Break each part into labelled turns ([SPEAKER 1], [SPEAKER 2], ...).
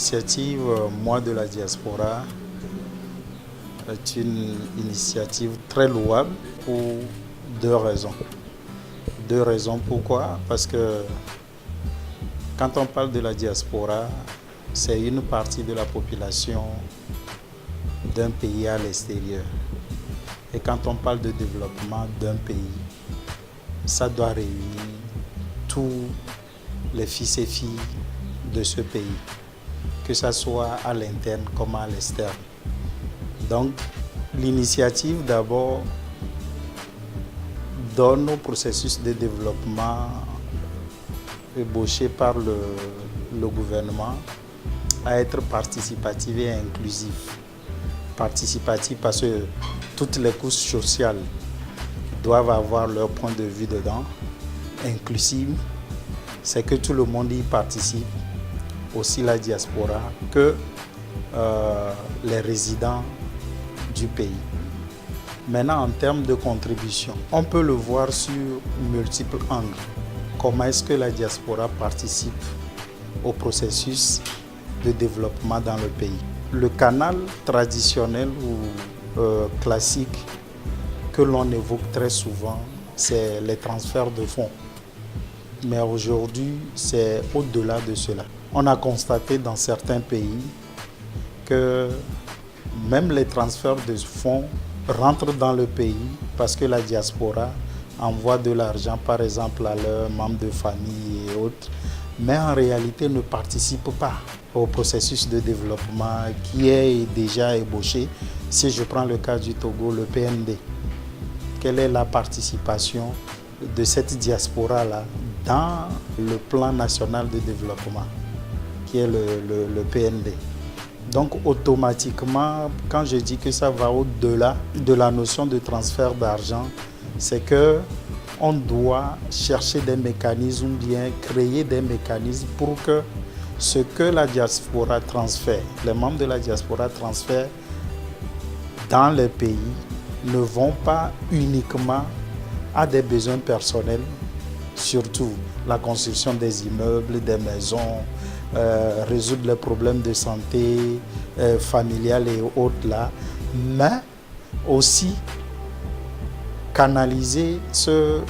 [SPEAKER 1] L'initiative Mois de la diaspora est une initiative très louable pour deux raisons. Deux raisons pourquoi? Parce que quand on parle de la diaspora, c'est une partie de la population d'un pays à l'extérieur. Et quand on parle de développement d'un pays, ça doit réunir tous les fils et filles de ce pays, que ce soit à l'interne comme à l'externe. Donc, l'initiative d'abord donne au processus de développement ébauché par le gouvernement à être participatif et inclusif. Participatif parce que toutes les couches sociales doivent avoir leur point de vue dedans. Inclusive, c'est que tout le monde y participe, aussi la diaspora, que les résidents du pays. Maintenant, en termes de contribution, on peut le voir sur multiples angles. Comment est-ce que la diaspora participe au processus de développement dans le pays? Le canal traditionnel ou classique que l'on évoque très souvent, c'est les transferts de fonds. Mais aujourd'hui, c'est au-delà de cela. On a constaté dans certains pays que même les transferts de fonds rentrent dans le pays parce que la diaspora envoie de l'argent, par exemple, à leurs membres de famille et autres, mais en réalité ne participe pas au processus de développement qui est déjà ébauché. Si je prends le cas du Togo, le PND, quelle est la participation de cette diaspora-là dans le plan national de développement, qui est le PND? Donc automatiquement, quand je dis que ça va au-delà de la notion de transfert d'argent, c'est que on doit chercher des mécanismes ou bien créer des mécanismes pour que ce que la diaspora transfère, les membres de la diaspora transfèrent dans les pays, ne vont pas uniquement à des besoins personnels, surtout la construction des immeubles, des maisons, résoudre les problèmes de santé familiale et autres là, mais aussi canaliser ce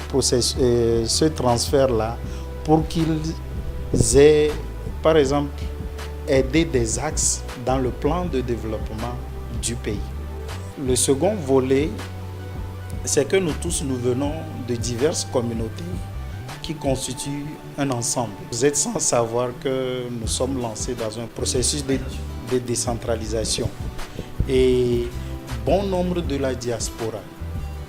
[SPEAKER 1] transfert-là pour qu'ils aient, par exemple, aidé des axes dans le plan de développement du pays. Le second volet, c'est que nous tous, nous venons de diverses communautés qui constituent un ensemble. Vous êtes sans savoir que nous sommes lancés dans un processus de décentralisation. Et bon nombre de la diaspora,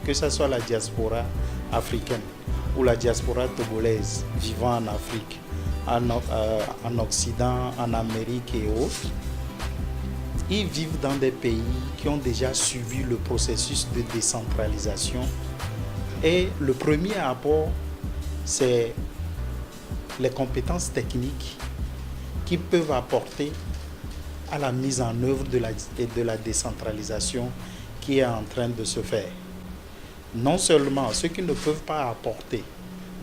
[SPEAKER 1] que ce soit la diaspora africaine ou la diaspora togolaise vivant en Afrique, en Occident, en Amérique et autres, ils vivent dans des pays qui ont déjà suivi le processus de décentralisation. Et le premier apport, c'est les compétences techniques qui peuvent apporter à la mise en œuvre de la décentralisation qui est en train de se faire. Non seulement ceux qui ne peuvent pas apporter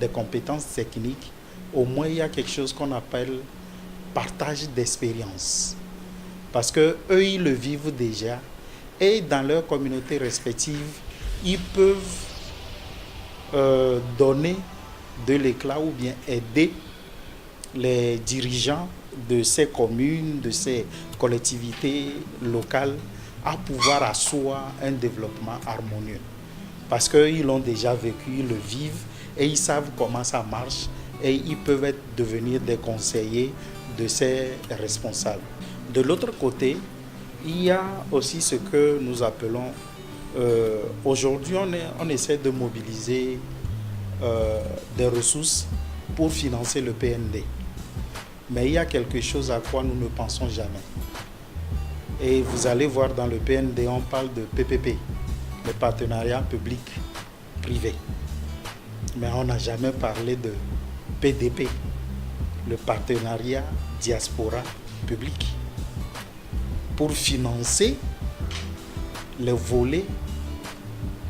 [SPEAKER 1] des compétences techniques, au moins il y a quelque chose qu'on appelle partage d'expérience. Parce qu'eux, ils le vivent déjà et dans leur communauté respective, ils peuvent donner de l'éclat ou bien aider les dirigeants de ces communes, de ces collectivités locales à pouvoir asseoir un développement harmonieux. Parce qu'ils l'ont déjà vécu, ils le vivent et ils savent comment ça marche et ils peuvent devenir des conseillers de ces responsables. De l'autre côté, il y a aussi ce que nous appelons, aujourd'hui on essaie de mobiliser des ressources pour financer le PND. Mais il y a quelque chose à quoi nous ne pensons jamais. Et vous allez voir dans le PND, on parle de PPP, le partenariat public-privé. Mais on n'a jamais parlé de PDP, le partenariat diaspora-public, pour financer les volets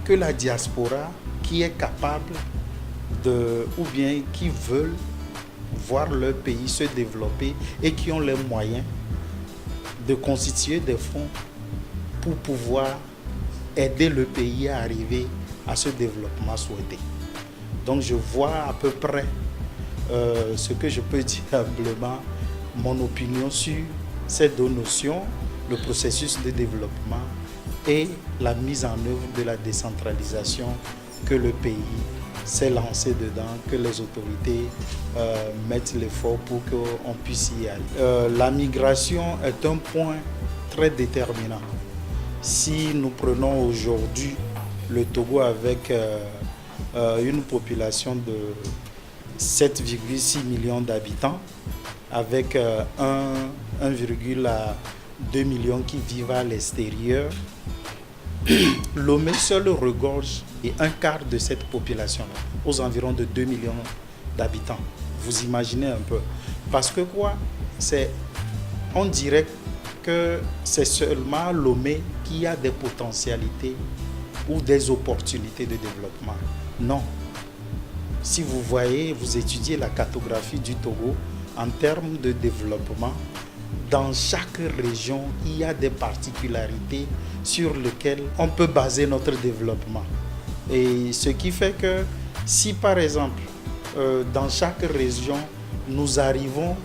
[SPEAKER 1] que la diaspora qui est capable ou bien qui veulent voir leur pays se développer et qui ont les moyens de constituer des fonds pour pouvoir aider le pays à arriver à ce développement souhaité. Donc je vois à peu près ce que je peux dire humblement, mon opinion sur ces deux notions, le processus de développement et la mise en œuvre de la décentralisation que le pays s'est lancé dedans, que les autorités mettent l'effort pour qu'on puisse y aller. La migration est un point très déterminant. Si nous prenons aujourd'hui le Togo avec une population de 7,6 millions d'habitants, avec 1,2 millions qui vivent à l'extérieur, Lomé seul regorge et un quart de cette population, aux environs de 2 millions d'habitants. Vous imaginez un peu. Parce que quoi? On dirait que c'est seulement Lomé qui a des potentialités ou des opportunités de développement. Non. Si vous voyez, vous étudiez la cartographie du Togo en termes de développement, dans chaque région, il y a des particularités sur lesquelles on peut baser notre développement. Et ce qui fait que si par exemple, dans chaque région, nous arrivons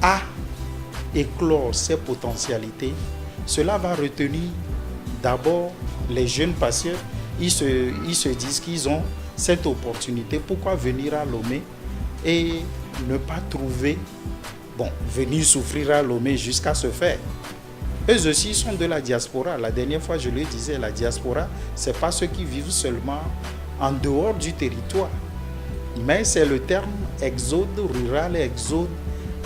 [SPEAKER 1] à éclore ces potentialités, cela va retenir d'abord les jeunes parce qu'ils se disent qu'ils ont cette opportunité. Pourquoi venir à Lomé et ne pas trouver, venir souffrir à Lomé jusqu'à se faire. Eux aussi sont de la diaspora. La dernière fois, je le disais, la diaspora, ce n'est pas ceux qui vivent seulement en dehors du territoire. Mais c'est le terme exode rural, exode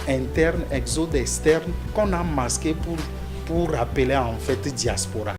[SPEAKER 1] interne, exode externe qu'on a masqué pour rappeler en fait diaspora.